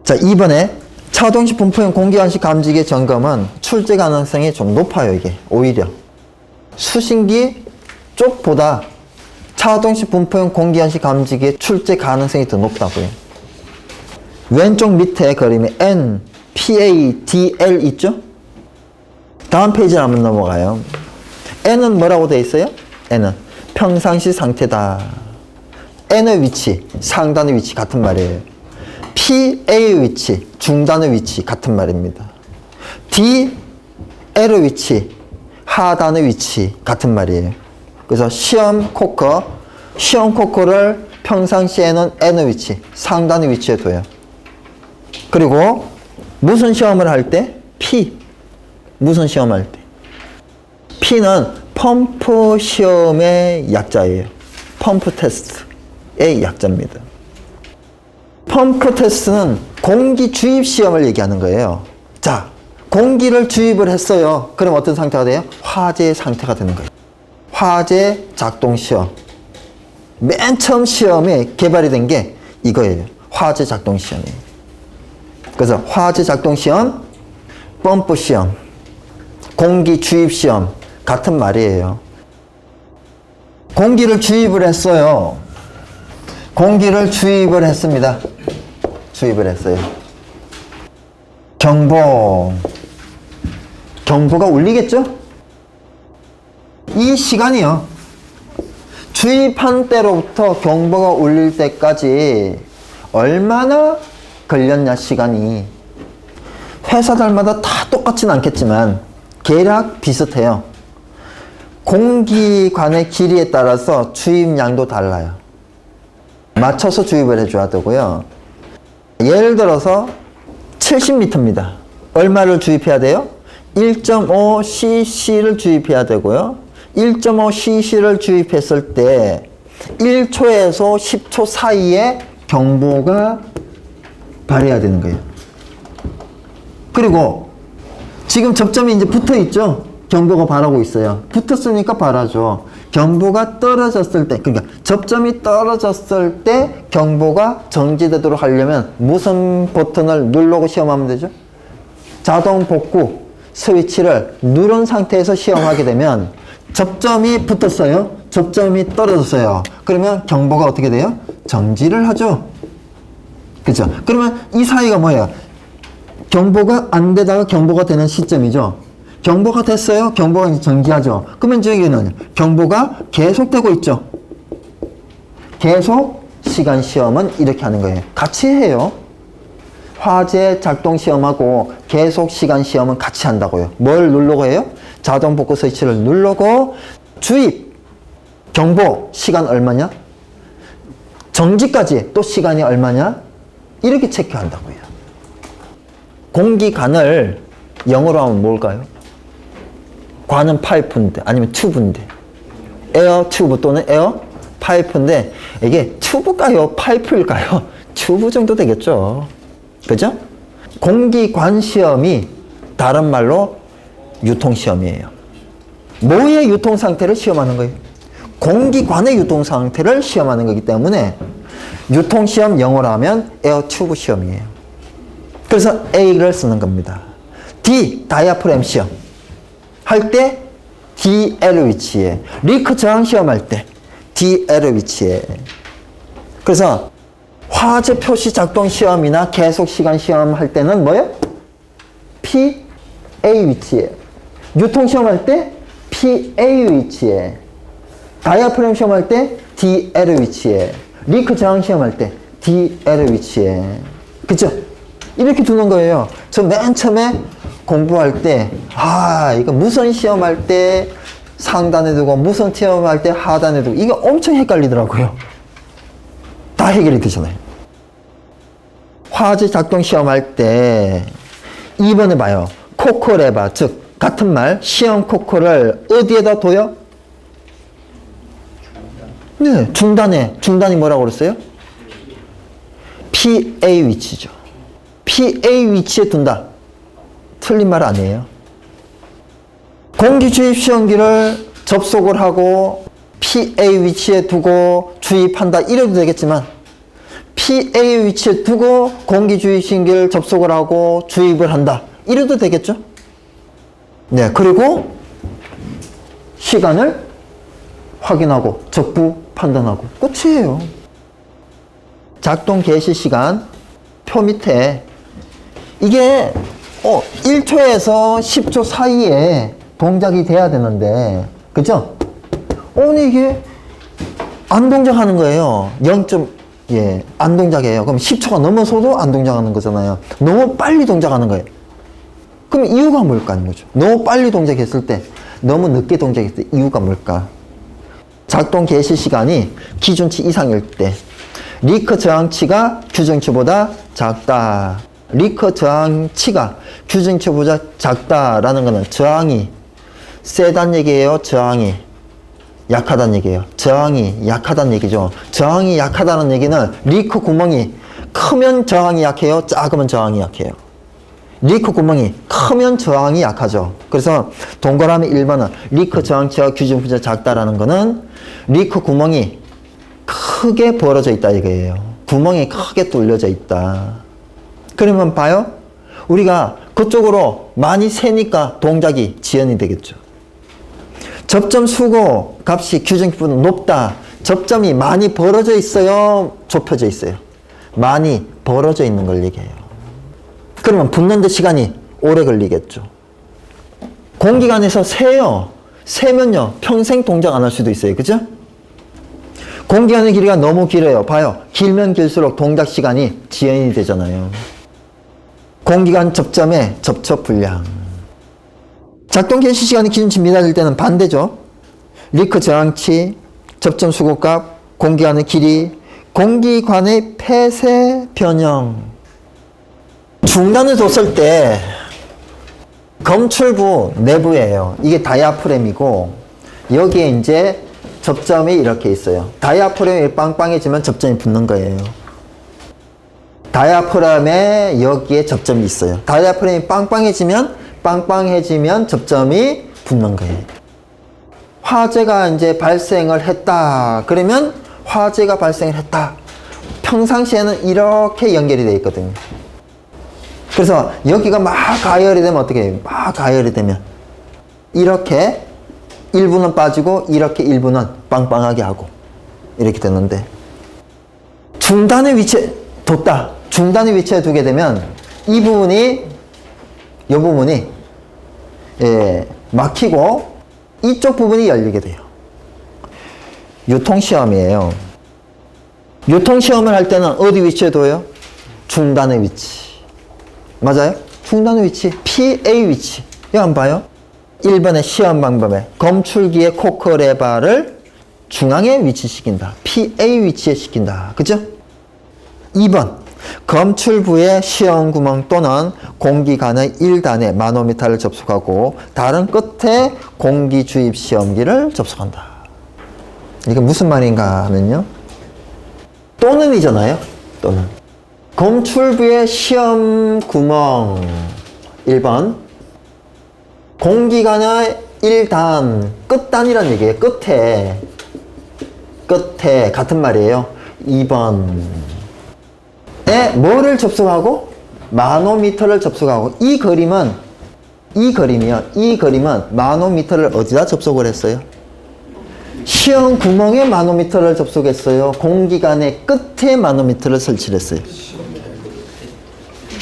자, 2번에 차동식 분포형 공기관식 감지기의 점검은 출제 가능성이 좀 높아요. 이게 오히려 수신기 쪽보다 차동식 분포형 공기관식 감지기의 출제 가능성이 더 높다고요. 왼쪽 밑에 그림에 N, PA, DL 있죠? 다음 페이지를 한번 넘어가요. N은 뭐라고 되어 있어요? N은 평상시 상태다. N의 위치, 상단의 위치 같은 말이에요. PA의 위치, 중단의 위치 같은 말입니다. DL의 위치, 하단의 위치 같은 말이에요. 그래서 시험 코커를 평상시에는 N의 위치, 상단의 위치에 둬요. 그리고 무슨 시험을 할 때? P. 무슨 시험 할 때? P는 펌프 시험의 약자예요. 펌프 테스트의 약자입니다. 펌프 테스트는 공기 주입 시험을 얘기하는 거예요. 자, 공기를 주입을 했어요. 그럼 어떤 상태가 돼요? 화재 상태가 되는 거예요. 화재 작동 시험. 맨 처음 시험에 개발이 된 게 이거예요. 화재 작동 시험이에요. 그래서 화재 작동 시험, 펌프 시험, 공기 주입 시험 같은 말이에요. 공기를 주입을 했어요. 공기를 주입을 했습니다. 주입을 했어요. 경보가 울리겠죠? 이 시간이요. 주입한 때로부터 경보가 울릴 때까지 얼마나 걸렸냐, 시간이. 회사들마다 다 똑같진 않겠지만 대략 비슷해요. 공기관의 길이에 따라서 주입량도 달라요. 맞춰서 주입을 해줘야 되고요. 예를 들어서 70m입니다. 얼마를 주입해야 돼요? 1.5cc를 주입해야 되고요. 1.5cc를 주입했을 때 1초에서 10초 사이에 경보가 발해야 되는 거예요. 그리고 지금 접점이 이제 붙어 있죠? 경보가 발하고 있어요. 붙었으니까 발하죠. 경보가 떨어졌을 때, 그러니까 접점이 떨어졌을 때 경보가 정지되도록 하려면 무슨 버튼을 누르고 시험하면 되죠? 자동 복구 스위치를 누른 상태에서 시험하게 되면 접점이 붙었어요. 접점이 떨어졌어요. 그러면 경보가 어떻게 돼요? 정지를 하죠. 그죠? 그러면 이 사이가 뭐예요? 경보가 안 되다가 경보가 되는 시점이죠. 경보가 됐어요. 경보가 이제 정지하죠. 그러면 저기는 경보가 계속되고 있죠. 계속 시간 시험은 이렇게 하는 거예요. 같이 해요. 화재 작동 시험하고 계속 시간 시험은 같이 한다고요. 뭘 누르고 해요? 자동 복구 스위치를 누르고 주입, 경보 시간 얼마냐? 정지까지 또 시간이 얼마냐? 이렇게 체크한다고요. 공기관을 영어로 하면 뭘까요? 관은 파이프인데 아니면 튜브인데 에어 튜브 또는 에어 파이프인데 이게 튜브일까요? 파이프일까요? 튜브 정도 되겠죠. 그죠? 공기관 시험이 다른 말로 유통시험이에요. 뭐의 유통상태를 시험하는 거예요? 공기관의 유통상태를 시험하는 거기 때문에 유통시험 영어로 하면 에어 튜브 시험이에요. 그래서 A를 쓰는 겁니다. D, 다이아프램 시험 할 때 DL 위치에, 리크 저항 시험할 때 DL 위치에. 그래서 화재 표시 작동 시험이나 계속 시간 시험 할 때는 뭐예요? PA 위치에. 유통 시험 할 때 PA 위치에. 다이아프램 시험 할 때 DL 위치에. 리크 저항 시험 할 때 DL 위치에. 그쵸? 이렇게 두는 거예요. 저 맨 처음에 공부할 때, 이거 무선 시험할 때 상단에 두고, 무선 시험할 때 하단에 두고, 이게 엄청 헷갈리더라고요. 다 해결이 되잖아요. 화재 작동 시험할 때, 2번에 봐요. 코크 레바, 즉, 같은 말, 시험 코크를 어디에다 둬요? 네, 중단에. 중단이 뭐라고 그랬어요? PA 위치죠. PA 위치에 둔다. 틀린 말 아니에요. 공기 주입 시험기를 접속을 하고 PA 위치에 두고 주입한다 이래도 되겠지만 PA 위치에 두고 공기 주입 시험기를 접속을 하고 주입을 한다. 이래도 되겠죠? 네, 그리고 시간을 확인하고 적부 판단하고 끝이에요. 작동 개시 시간 표 밑에 이게 1초에서 10초 사이에 동작이 돼야 되는데, 그죠? 오늘 이게 안 동작하는 거예요. 안 동작해요. 그럼 10초가 넘어서도 안 동작하는 거잖아요. 너무 빨리 동작하는 거예요. 그럼 이유가 뭘까 하는 거죠. 너무 빨리 동작했을 때, 너무 늦게 동작했을 때 이유가 뭘까? 작동 개시 시간이 기준치 이상일 때 리커 저항치가 규정치보다 작다. 리커 저항치가 규정치보다 작다라는 거는 저항이 세단 얘기예요? 저항이 약하다는 얘기예요? 저항이 약하다는 얘기죠. 저항이 약하다는 얘기는 리커 구멍이 크면 저항이 약해요? 작으면 저항이 약해요? 리커 구멍이 크면 저항이 약하죠. 그래서 동그라미 1번은 리커 저항치가 규정치보다 작다라는 거는 리커 구멍이 크게 벌어져 있다 이거예요. 구멍이 크게 뚫려져 있다. 그러면 봐요. 우리가 그쪽으로 많이 새니까 동작이 지연이 되겠죠. 접점 수고 값이 규정치보다 높다. 접점이 많이 벌어져 있어요? 좁혀져 있어요? 많이 벌어져 있는 걸 얘기해요. 그러면 붙는 데 시간이 오래 걸리겠죠. 공기관에서 새요. 새면요. 평생 동작 안 할 수도 있어요. 그죠? 공기관의 길이가 너무 길어요. 봐요. 길면 길수록 동작 시간이 지연이 되잖아요. 공기관 접점의 접촉 분량. 작동 개시 시간이 기준치 미달일 때는 반대죠. 리커 저항치, 접점 수고값, 공기관의 길이, 공기관의 폐쇄 변형. 중단을 뒀을 때 검출부 내부예요. 이게 다이아프램이고 여기에 이제 접점이 이렇게 있어요. 다이아프램이 빵빵해지면 접점이 붙는 거예요. 다이아프램에 여기에 접점이 있어요. 다이아프램이 빵빵해지면 접점이 붙는 거예요. 화재가 이제 발생을 했다. 그러면 화재가 발생을 했다. 평상시에는 이렇게 연결이 되어 있거든요. 그래서 여기가 막 가열이 되면 어떻게 해요? 막 가열이 되면 이렇게 일부는 빠지고 이렇게 일부는 빵빵하게 하고 이렇게 되는데, 중단의 위치에 뒀다. 중단의 위치에 두게 되면 이 부분이 막히고 이쪽 부분이 열리게 돼요. 유통시험이에요. 유통시험을 할 때는 어디 위치에 둬요? 중단의 위치. 맞아요? 중단의 위치, PA 위치. 이거 한번 봐요. 1번의 시험 방법에 검출기의 코크 레바를 중앙에 위치시킨다. PA 위치에 시킨다. 그죠? 2번 검출부의 시험 구멍 또는 공기관의 1단에 마노미터를 접속하고 다른 끝에 공기 주입 시험기를 접속한다. 이게 무슨 말인가 하면요. 또는이잖아요. 또는. 검출부의 시험 구멍 1번 공기관의 1단 끝단이란 얘기예요. 끝에 같은 말이에요. 2번에 뭐를 접속하고? 마노미터를 접속하고. 이 그림은 마노미터를 어디다 접속을 했어요? 시험 구멍에 마노미터를 접속했어요. 공기관의 끝에 마노미터를 설치를 했어요.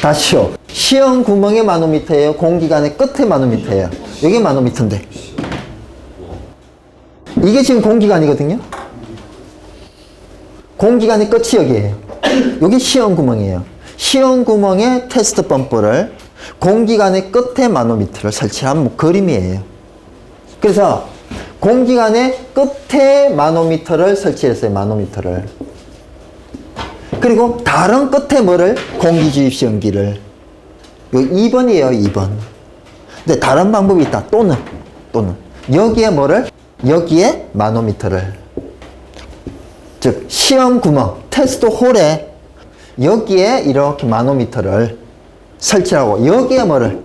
다시요. 시험 구멍에 마노미터예요. 공기관의 끝에 마노미터예요. 여기 마노미터인데 이게 지금 공기관이거든요. 공기관의 끝이 여기예요. 여기 시험 구멍이에요. 시험 구멍에 테스트 펌프를 공기관의 끝에 마노미터를 설치한 그림이에요. 그래서 공기관의 끝에 마노미터를 설치했어요. 마노미터를. 그리고 다른 끝에 뭐를? 공기 주입 시험기를. 요 2번이에요. 2번. 근데 다른 방법이 있다. 또는 여기에 뭐를? 여기에 마노미터를. 즉 시험 구멍 테스트 홀에 여기에 이렇게 마노미터를 설치하고 여기에 뭐를?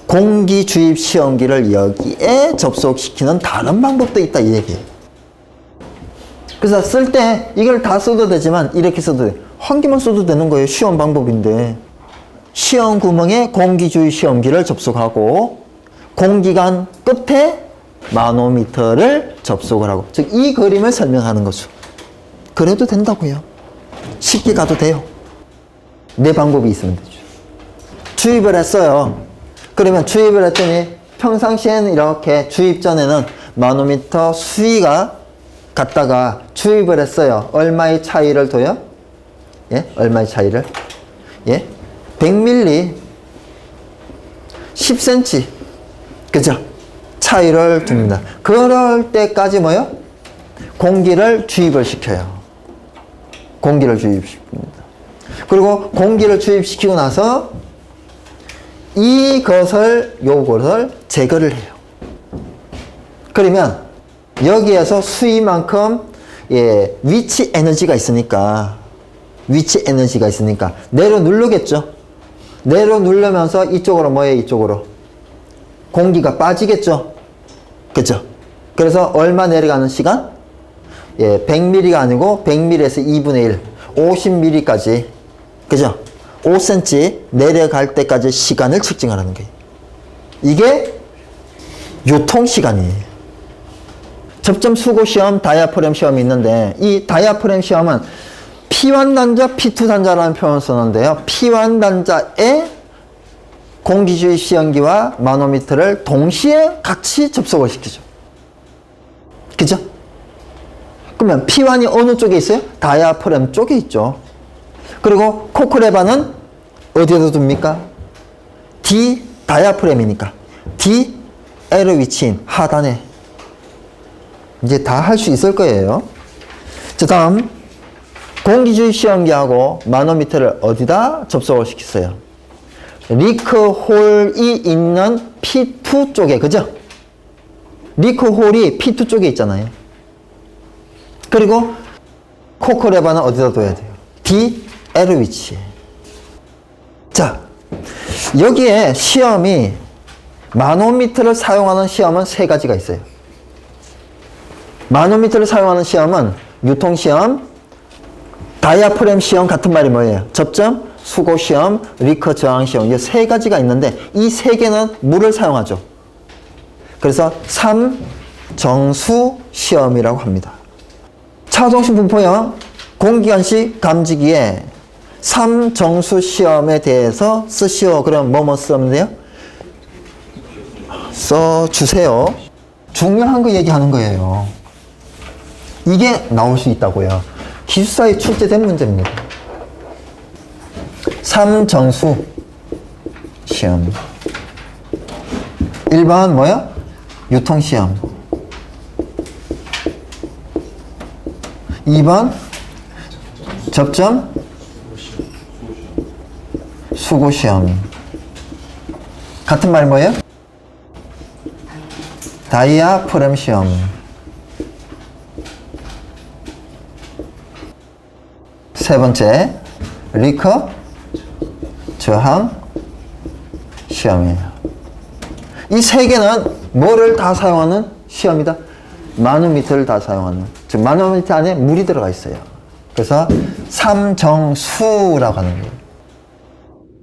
공기 주입 시험기를 여기에 접속시키는 다른 방법도 있다 이 얘기예요. 그래서 쓸 때 이걸 다 써도 되지만 이렇게 써도 돼. 한 개만 써도 되는 거예요. 쉬운 방법인데. 시험 구멍에 공기주의 시험기를 접속하고 공기관 끝에 마노미터를 접속을 하고, 즉 이 그림을 설명하는 거죠. 그래도 된다고요. 쉽게 가도 돼요. 네 방법이 있으면 되죠. 주입을 했어요. 그러면 주입을 했더니 평상시에는 이렇게 주입 전에는 마노미터 수위가 갔다가 주입을 했어요. 얼마의 차이를 둬요? 예? 얼마의 차이를? 예? 100ml 10cm 그죠? 차이를 둡니다. 그럴 때까지 뭐요? 공기를 주입을 시켜요. 공기를 주입시킵니다. 그리고 공기를 주입시키고 나서 요것을 제거를 해요. 그러면 여기에서 수위만큼 위치 에너지가 있으니까 내려 누르겠죠. 내려 누르면서 이쪽으로 뭐예요? 이쪽으로 공기가 빠지겠죠. 그죠? 그래서 얼마 내려가는 시간? 100ml가 아니고 100ml에서 2분의 1 50ml까지, 그죠? 5cm 내려갈 때까지 시간을 측정하는 거예요. 이게 유통시간이에요. 접점 수고 시험, 다이아프램 시험이 있는데, 이 다이아프램 시험은 P1 단자, P2 단자라는 표현을 쓰는데요. P1 단자에 공기주의 시험기와 마노미터를 동시에 같이 접속을 시키죠. 그죠? 그러면 P1이 어느 쪽에 있어요? 다이아프램 쪽에 있죠. 그리고 코크레바는 어디에다 둡니까? D 다이아프램이니까 D L 위치인 하단에. 이제 다 할 수 있을 거예요. 자, 다음 공기주의 시험기하고 마노미터를 어디다 접속을 시켰어요? 리크홀이 있는 P2 쪽에, 그죠? 리크홀이 P2 쪽에 있잖아요. 그리고 코크레바는 어디다 둬야 돼요? D, L 위치에. 자, 여기에 시험이 마노미터를 사용하는 시험은 세 가지가 있어요. 마노미터를 사용하는 시험은 유통시험, 다이아프램 시험 같은 말이 뭐예요? 접점, 수고 시험, 리커 저항 시험, 이 세 가지가 있는데 이 세 개는 물을 사용하죠. 그래서 3정수 시험이라고 합니다. 차동식 분포형 공기관식 감지기에 3정수 시험에 대해서 쓰시오. 그럼 뭐뭐 쓰면 돼요? 써주세요. 중요한 거 얘기하는 거예요. 이게 나올 수 있다고요. 기숙사에 출제된 문제입니다. 3정수 시험. 1번 뭐야? 유통시험. 2번 접점 수고시험. 같은 말 뭐예요? 다이아프램 시험. 세 번째 리커 저항 시험이에요. 이 세 개는 뭐를 다 사용하는 시험이다? 마노미터를 다 사용하는, 즉 마노미터 안에 물이 들어가 있어요. 그래서 3정수라고 하는 거예요.